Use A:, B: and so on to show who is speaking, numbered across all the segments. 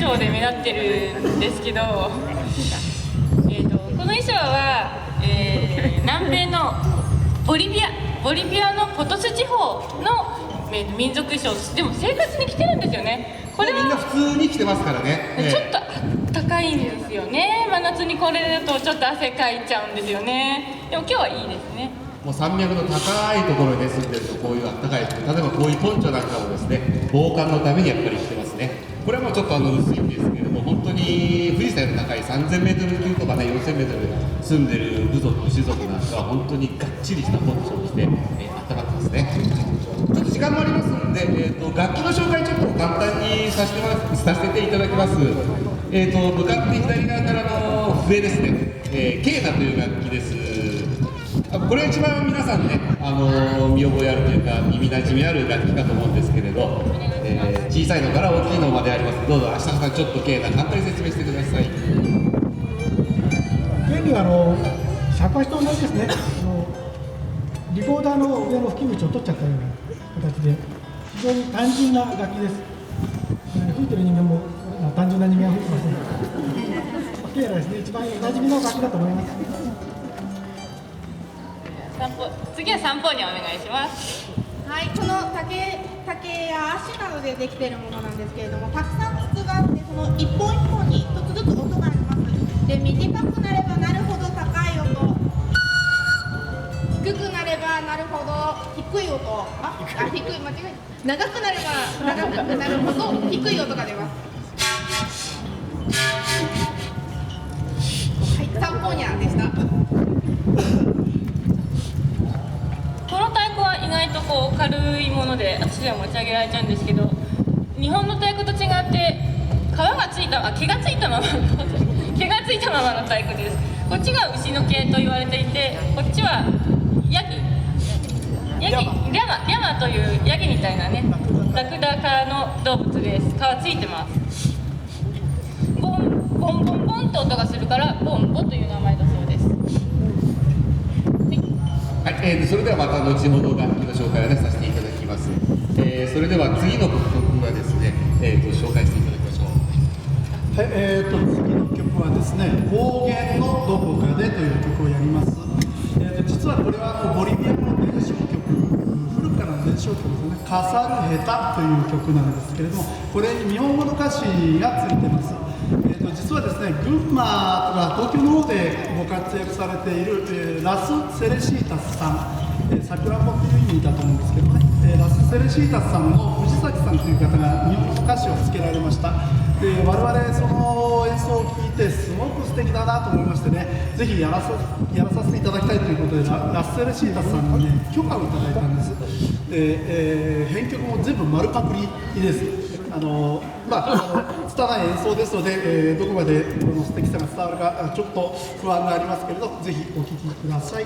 A: 装で目立ってるんですけど、この衣装は、南米のボリビアのポトス地方の民族衣装でも生活に着てるんですよね。これは
B: みんな普通に着てますからね。
A: ちょっとあったかいんですよね。真夏にこれだとちょっと汗かいちゃうんですよね。でも今日はいいですね。
B: もう山脈の高いところに住んでるとこういうあったかい、例えばこういうポンチョなんかもですね、防寒のためにやっぱり着てますね。これはもうちょっと薄いんですけれども、本当に富士山より高い3000メートル級とかね、4000メートル住んでる部族、種族なんかは本当にがっちりしたポンチョを着て、あったかってますね。ちょっと時間もありますので、楽器の紹介ちょっと簡単にさせていただきます。向かって左側からの笛ですね、ケーナという楽器です。これ一番皆さんね、見覚えあるというか耳なじみある楽器かと思うんですけれど、小さいのから大きいのまであります。どうぞ明日さんちょっとケーナ簡単に説明してください。
C: 原理は尺八と同じですね。リコーダーの上の吹き口を取っちゃったような形で非常に単純な楽器です。吹いてる人間も単純な人間は吹いてません。ケーナですね、一番馴染みの楽器だと思います。
A: 次は散歩にお願いします。
D: はい、この竹や足などでできているものなんですけれども、たくさん筒があって、その一本一本に一つずつ音があります。で、短くなればなるほど高い音、低くなればなるほど低い音、低い、間違えた。長くなれば長くなるほど低い音が出ます。はい、散歩にゃでした。
A: この太鼓は意外とこう軽いもので足では持ち上げられちゃうんですけど、日本の太鼓と違って毛がついたままの太鼓です。こっちが牛の毛と言われていて、こっちはリャマというヤギみたいなね、ラクダ科の動物です。皮ついてます。ボンボンボンボンと音がするからボンボという名前だそうです。
B: はい、それではまた後ほど楽器の紹介を、ね、させていただきます。それでは次の曲はですね、紹介していただきましょう。
E: はい、次の曲はですね、高原のどこかでという曲をやります。実はこれはボリビアの伝承曲、古くからの伝承曲ですね、カサルヘタという曲なんですけれども、これに日本語の歌詞がついています。実はですね、群馬とか東京の方でご活躍されている、ラス・セレシータスさん、さくらんぼという意味だと思うんですけど、ラス・セレシータスさんの藤崎さんという方が日本語歌詞をつけられました。我々その演奏を聴いてすごく素敵だなと思いましてね、ぜひやらさせていただきたいということでラス・セレシータスさんにね許可をいただいたんです。編曲も全部丸パクリです。拙い演奏ですので、どこまでこの素敵さが伝わるかちょっと不安がありますけれど、ぜひお聴きください。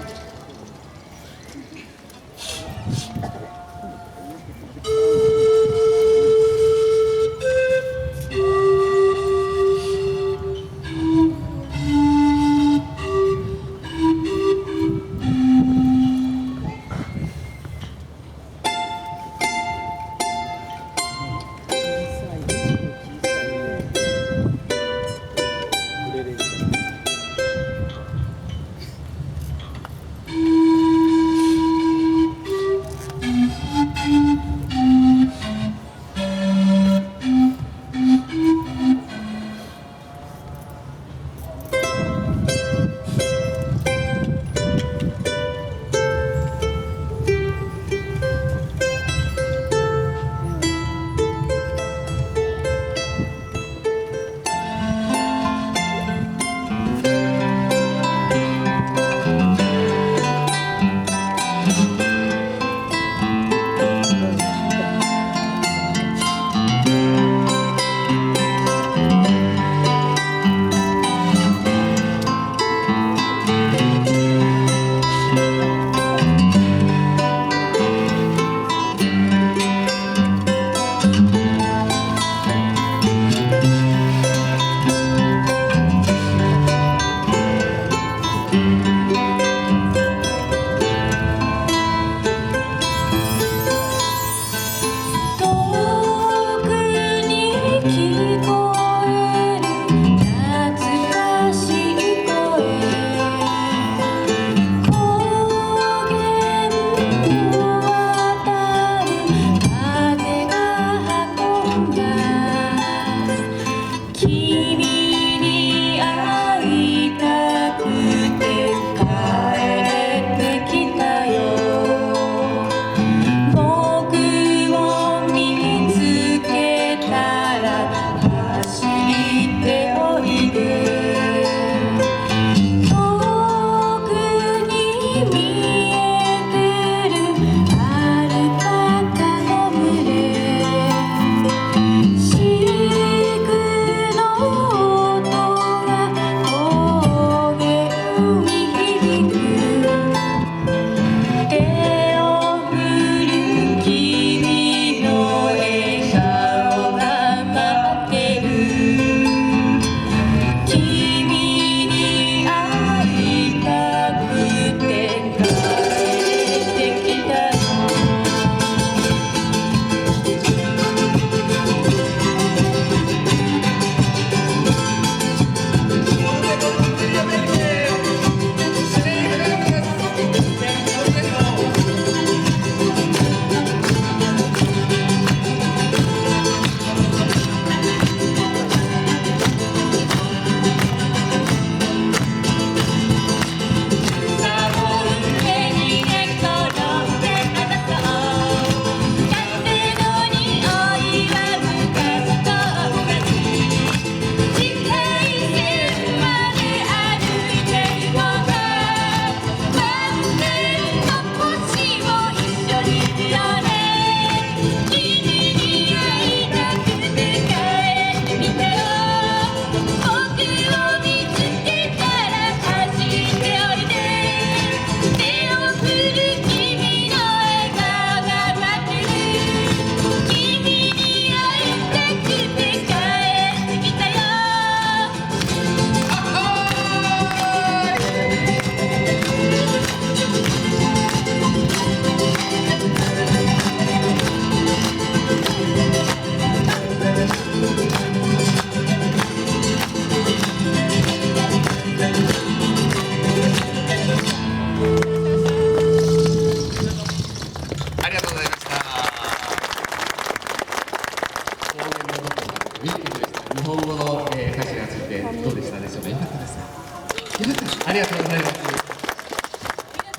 B: 今後の、歌詞についてどうでしたでしょうか。よかったですか。よかったです。ありがとうございます。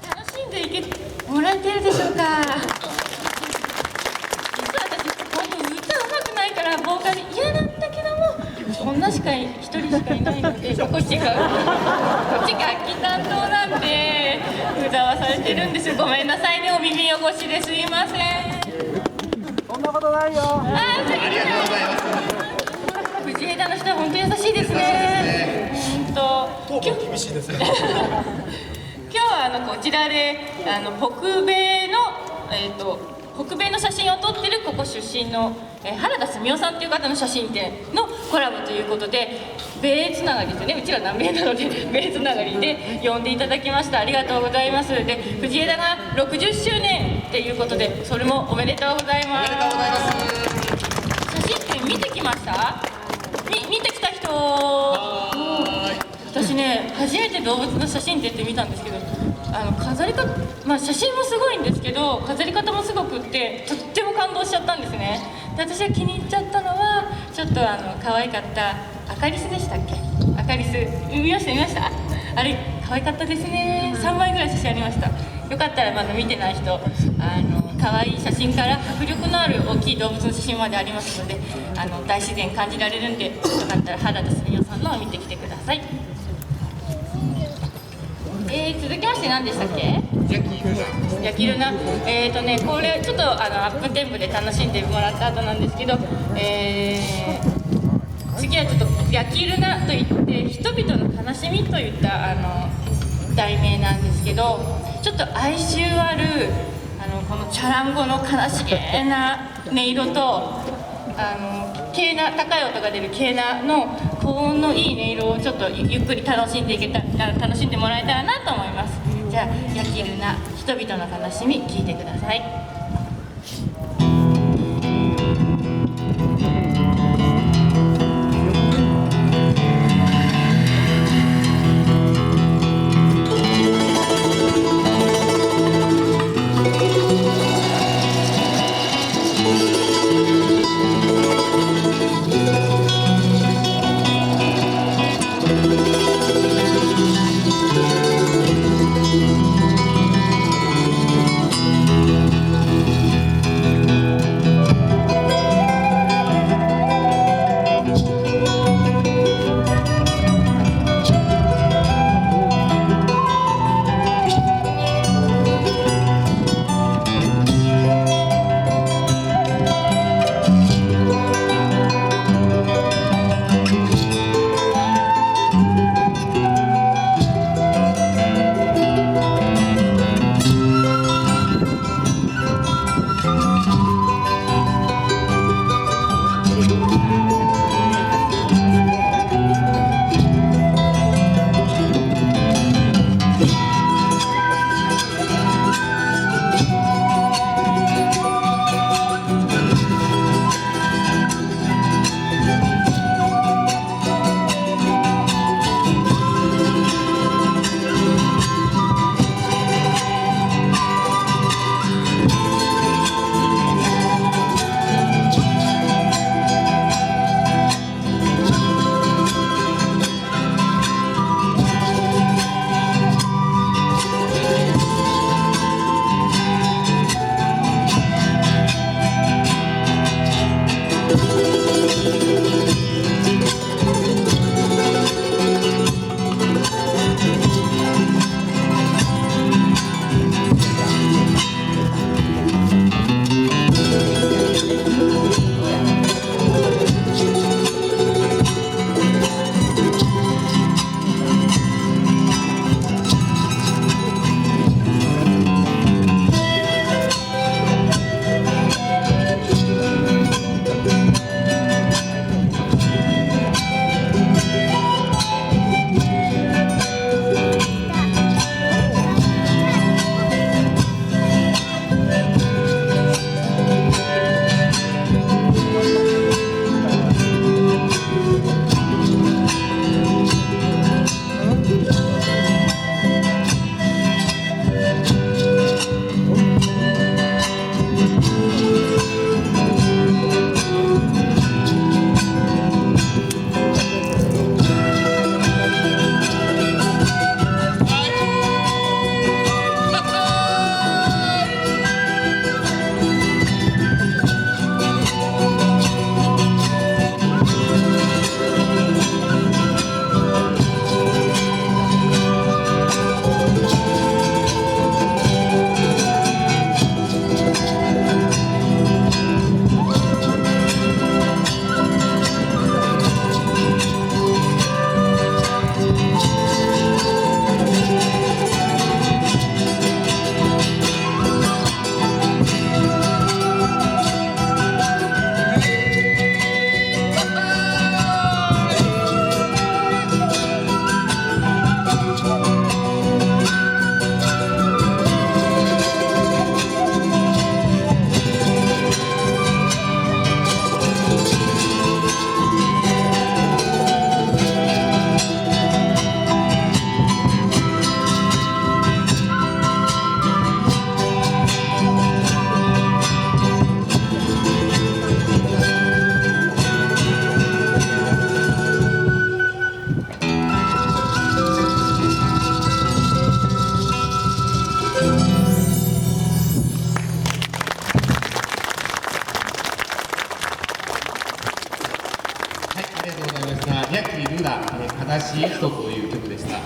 A: 楽しんでいけもらえてるでしょうか。実は私本当に歌うまくないからボーカル嫌なんだけども、女しか一人しかいないので、こっち楽器担当なんで歌わされてるんですよ。ごめんなさいね、お耳汚しですいません。
C: そんなことないよ。
B: ありがとうございます。
A: 藤枝の人は本当優しいですね。本当。
E: 厳しいですね。
A: 今日はこちらで北米の写真を撮ってるここ出身の原田澄夫さんという方の写真展のコラボということで、米つながりですよね。うちら南米なので米つながりで呼んでいただきました。ありがとうございます。で、藤枝が60周年っていうことで、それもおめでとうございます。
B: ありがとうございます。
A: 写真展見てきました？見てきた人？私ね、初めて動物の写真展って見たんですけど、飾り方、写真もすごいんですけど飾り方もすごくってとっても感動しちゃったんですね。で、私が気に入っちゃったのはちょっと可愛かったアカリスでしたっけ。アカリス見ましたあれ可愛かったですね。3枚ぐらい写真ありました。よかったらまだ見てない人、可愛い写真から迫力のある大きい動物の写真までありますので、大自然感じられるんで、よかったら原田澄夫さんのを見てきてください。続きまして何でしたっけ？焼きルナ。これちょっとアップテンポで楽しんでもらった後なんですけど、次はちょっと焼きルナといって人々の悲しみといった題名なんですけど、ちょっと哀愁あるこのチャランゴの悲しげな音色と軽な高い音が出る軽なの高音のいい音色をちょっとゆっくり楽しんでもらえたらなと思います。じゃあ焼きルナ、人々の悲しみ聞いてください。
B: りがとうございました。ヤキルナ、かだしエトという曲でした。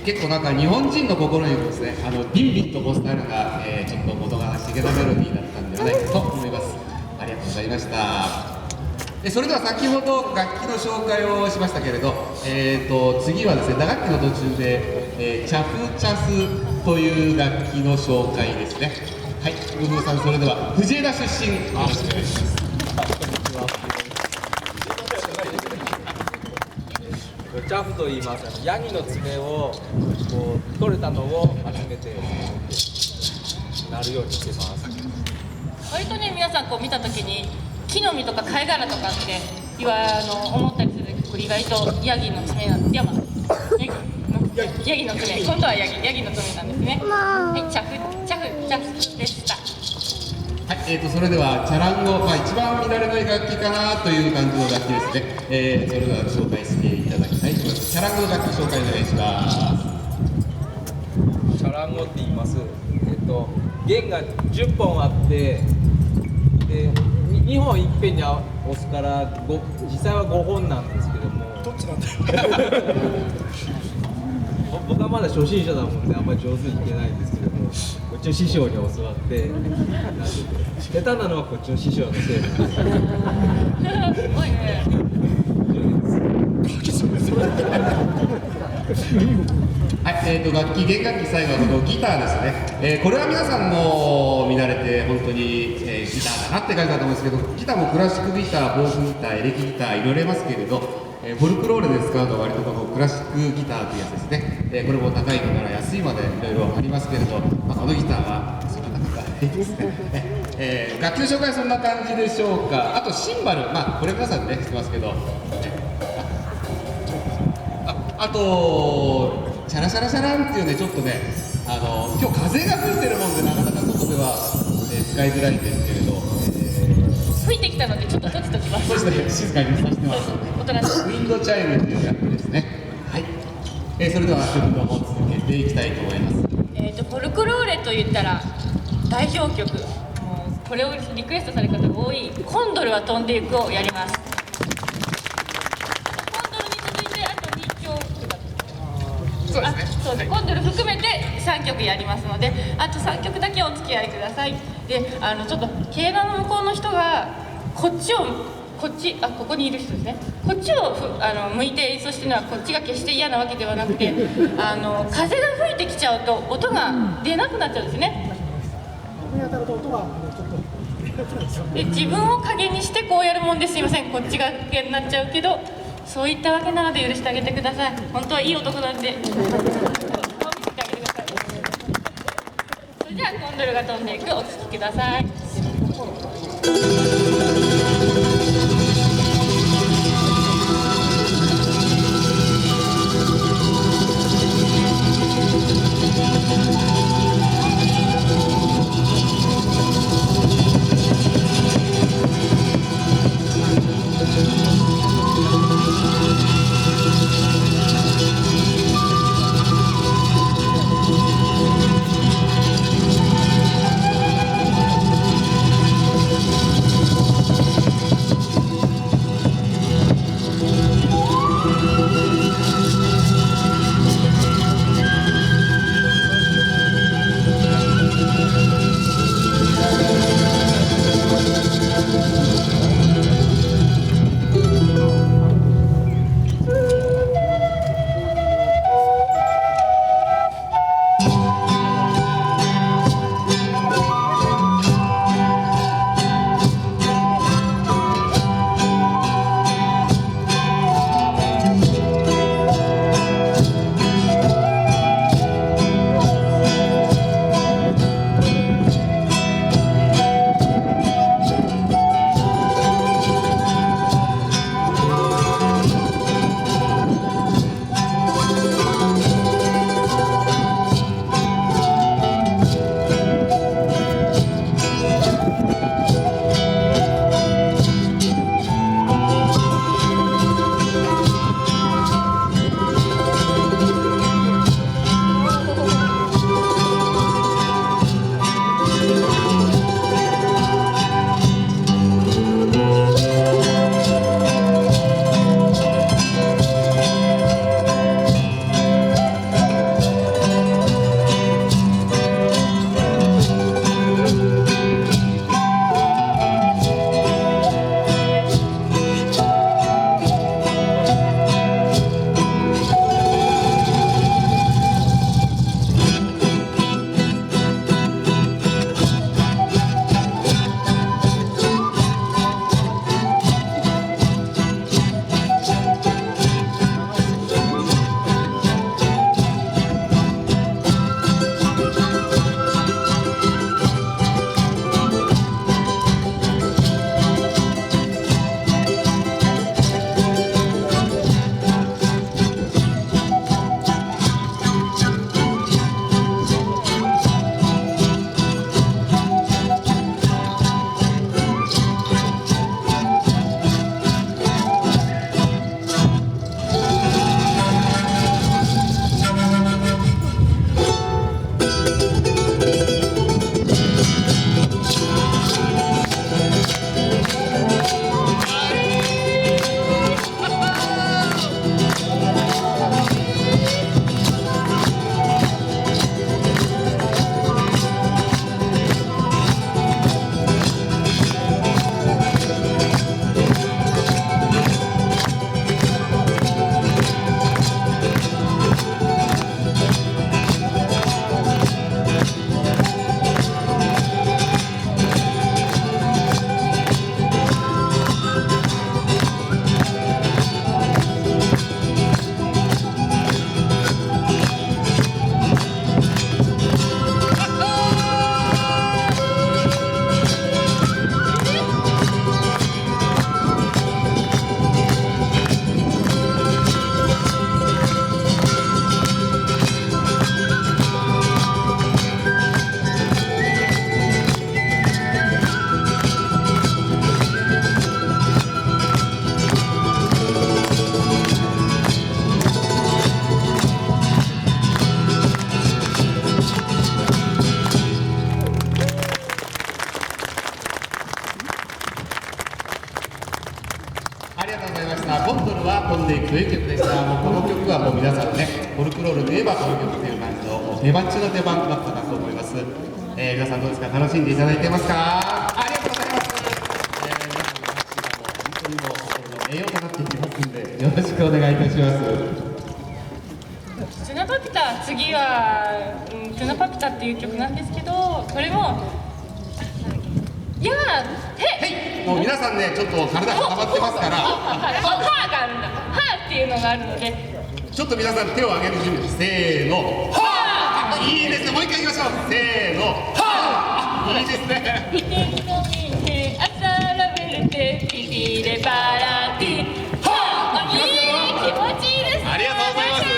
B: 結構なんか日本人の心にもですね、ビンビンとこうスタイルが、ちょっと元がしげなメロディーだったんではないかと思います。ありがとうございました。それでは先ほど楽器の紹介をしましたけれど、次はですね、打楽器の途中で、チャフチャスという楽器の紹介ですね。はい、グフさん、それでは藤枝出身、よろしくお願いします。
F: チャフと言います。ヤギの爪をこう取れたのを集めてなるようにしてます。
A: 割とね、皆さんこう見た時に木の実とか貝殻とかって思ったりするけど、これ意外とヤギの爪なんです。ヤギの爪、今度はヤギの爪なんですね。はい、チャフでした。
B: はい、それではチャランゴ、一番乱れない楽器かなという感じの楽器ですね。それでは紹介していただきたいと思います。チャランゴの楽器紹介お願いします。
F: チャランゴって言います。弦が10本あって、で2本いっぺんに押すから実際は5本なんですけども。
E: どっちなんだよ。
F: 僕はまだ初心者なもんであんまり上手に弾けないんですけども、こっちの師匠に教わってなんて下手なのはこっちの師匠のせいなんです。
A: すごいね。
B: はい、楽器、弦楽器最後はこのギターですね。これは皆さんも見慣れて本当に、ギターだなって感じだと思うんですけど、ギターもクラシックギター、ボークギター、エレキギターいろいろありますけれど、フォルクローレで使うのは割とこのクラシックギターというやつですね。これも高いのから安いまでいろいろありますけれど、このギターはそんな高くないですね。楽器の紹介はそんな感じでしょうか。あとシンバル、これ皆さんね知ってますけど、あとシャラシャラシャランっていうね、ちょっとね、今日風が吹いてるもんでなかなか外では、使いづらいんですけれど、
A: 吹いてきたのでちょっと閉じときます。
B: 少しだけ静かにさせてます。
A: おとなしい。
B: ウィンドチャイムという楽器ですね。はい。それでは曲を続けていきたいと思います。
A: フォルクローレといったら代表曲、もうこれをリクエストされる方が多い「コンドルは飛んでいく」をやります。コンドルに続いてあと2曲だった
B: そうですね。
A: そうです、コンドル含めて3曲やりますので、あと3曲だけお付き合いください。で、ちょっと競馬の向こうの人がここにいる人ですね、こっちを向いて演奏してるのはこっちが決して嫌なわけではなくて、風が吹いてきちゃうと音が出なくなっちゃうんですね。
C: 目当たると音がちょっと
A: で、自分を影にしてこうやるもんですいません、こっちが影になっちゃうけど、そういったわけなので許してあげてください。本当はいい男なんで見せてあげてください。それではコンドルが飛んでいく、お聴きください。
G: 「
B: ありがとうございました。コントルは飛んでいくという曲でした。もうこの曲はもう皆さんね、フォルクロールといえばこの曲という感じのもう定番中の定番だったかと思います。皆さんどうですか、楽しんでいただいてますか。ありがとうございます。皆さんの拍手がもう本当にもう心の栄養となっていきますんで、よろしくお願いいたします。
A: トゥナパピタ、次は、トゥナパピタっていう曲なんですけど、これもいやー、
B: もう皆さんね、ちょっと体固まってますから、
A: 歯があるんだ。歯っていうのがあるので、
B: ちょっと皆さん手を挙げる準備、せーの、いいですね、もう一回いきましょう、せーの、いいですね。
A: いてのみて、朝ラベルでピピレバラティ、いい、気持ちいいですね。
B: ありがとうございます。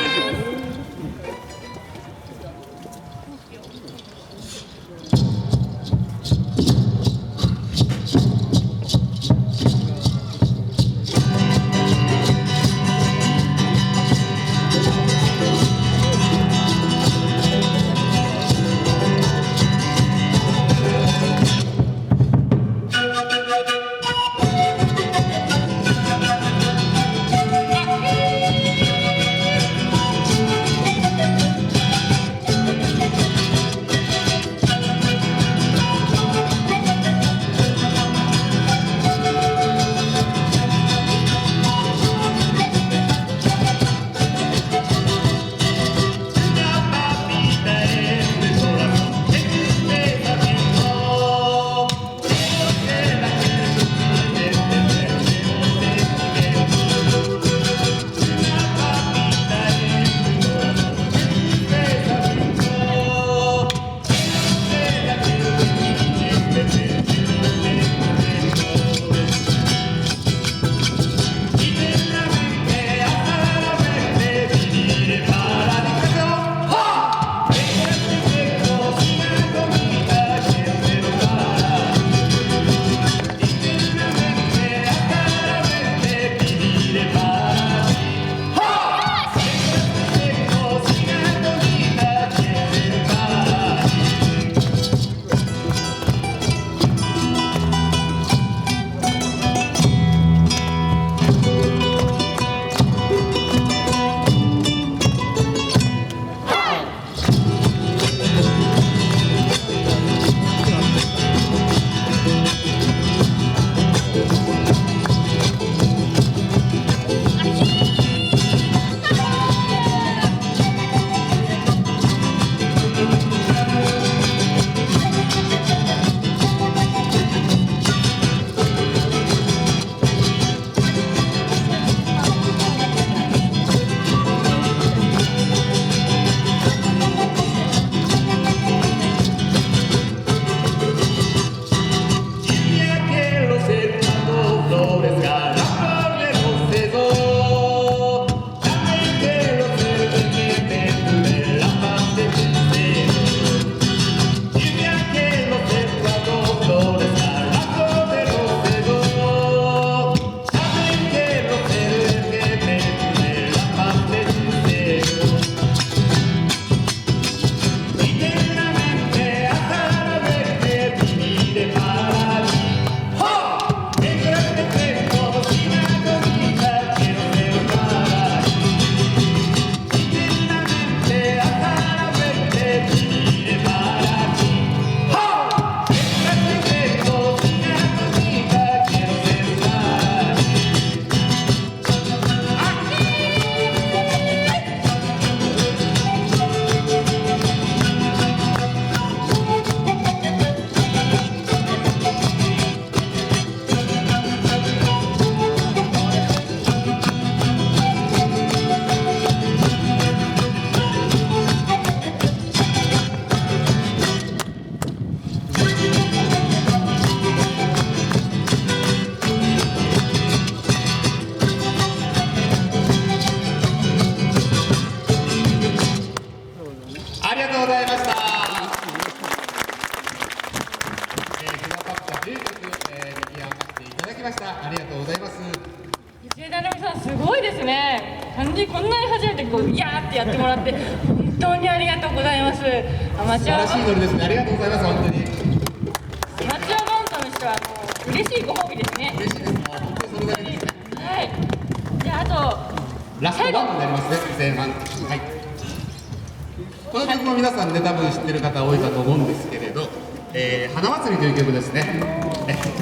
B: きました。ありがとうございます。
A: 藤枝奈美さんすごいですね。こんなに初めてこういやーってやってもらって本当にありがとうございます。アマ
B: 素
A: チュア
B: 晴らしいノリですね。ありがとうございます。本当に
A: アマチュアバンドの人はもう嬉しいご褒美ですね。
B: 嬉しいです。もう本当にそれだけですね。
A: はい。じゃああと
B: ラストワンになりますね。前半。はい。この曲も皆さんね多分知ってる方多いかと思うんですけれど、花祭りという曲ですね。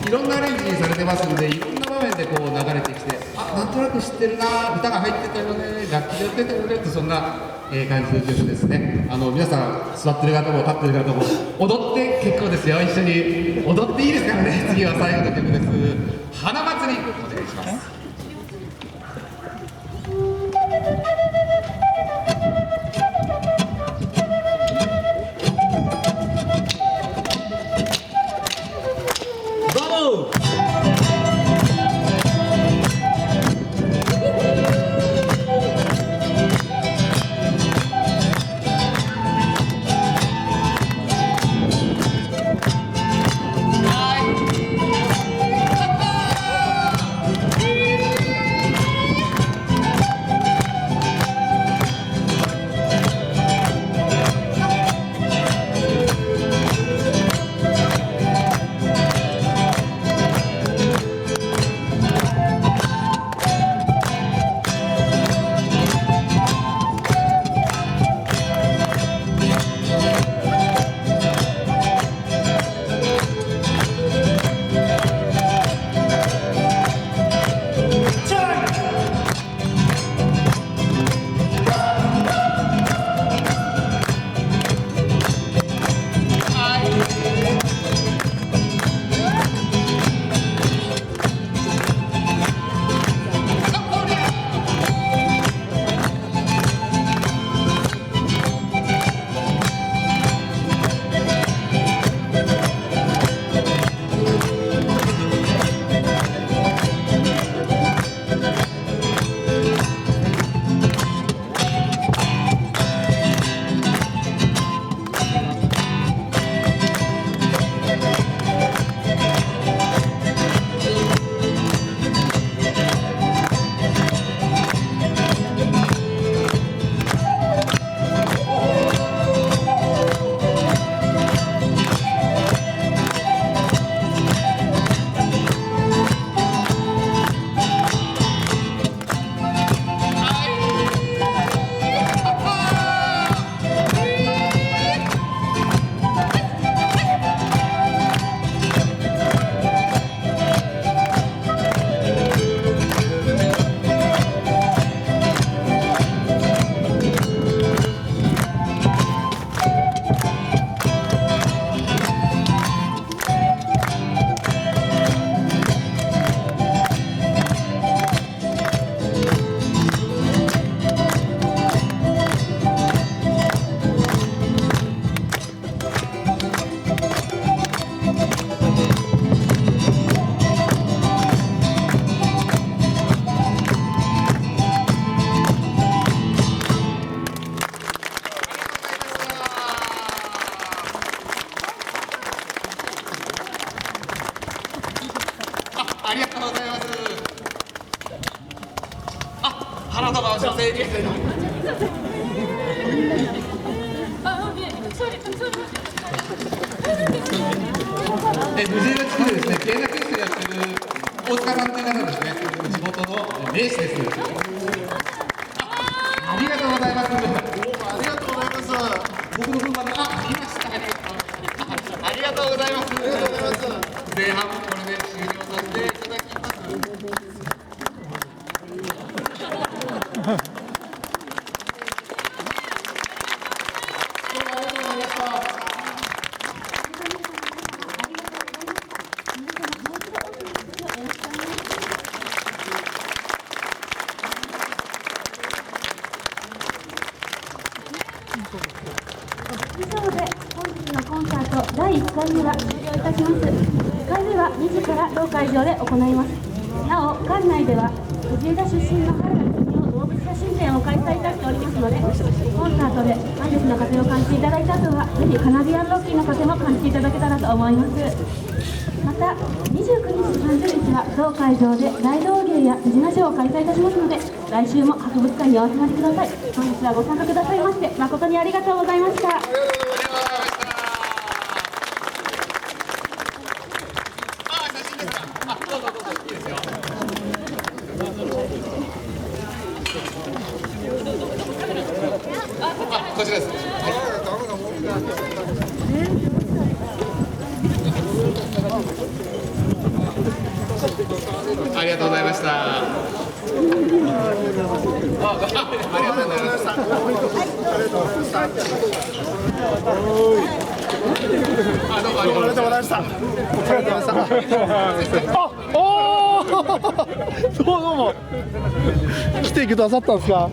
B: いろんなアレンジされてますんで、いろんな場面でこう流れてきて、あ、なんとなく知ってるな、歌が入ってたよね、楽器でやってたよねってそんな、感じの曲ですね。皆さん座ってる方も立ってる方も踊って結構ですよ。一緒に踊っていいですからね。次は最後の曲です。花祭りお願いします。ありがとうございます。花束を女性に。藤枝地区でですね、経営研修やってる大塚さんという方ですね、地元の名士です。ありがとうございます。
E: ありがとうございます。
B: 僕の分まで、来ました。ありがとうございます。前半これで終了させていただきます。
G: 以上で本日のコンサート第1回目は終了いたします。2回目は2時から同会場で行います。なお、館内では藤枝出身の原田文雄動物写真展を開催いたしておりますので、コンサートでアンデスの風を感じていただいた後は、ぜひカナディアンロッキーの風も感じていただけたらと思います。また、29日と30日は当会場で大道芸や手品ショーを開催いたしますので、来週も博物館にお集まりください。本日はご参加くださいまして誠にありがとうございました。
B: こちらです。ありがとうございました。ありがとうございました。どうもありがとうございました。
H: どうも来てくださったんですか。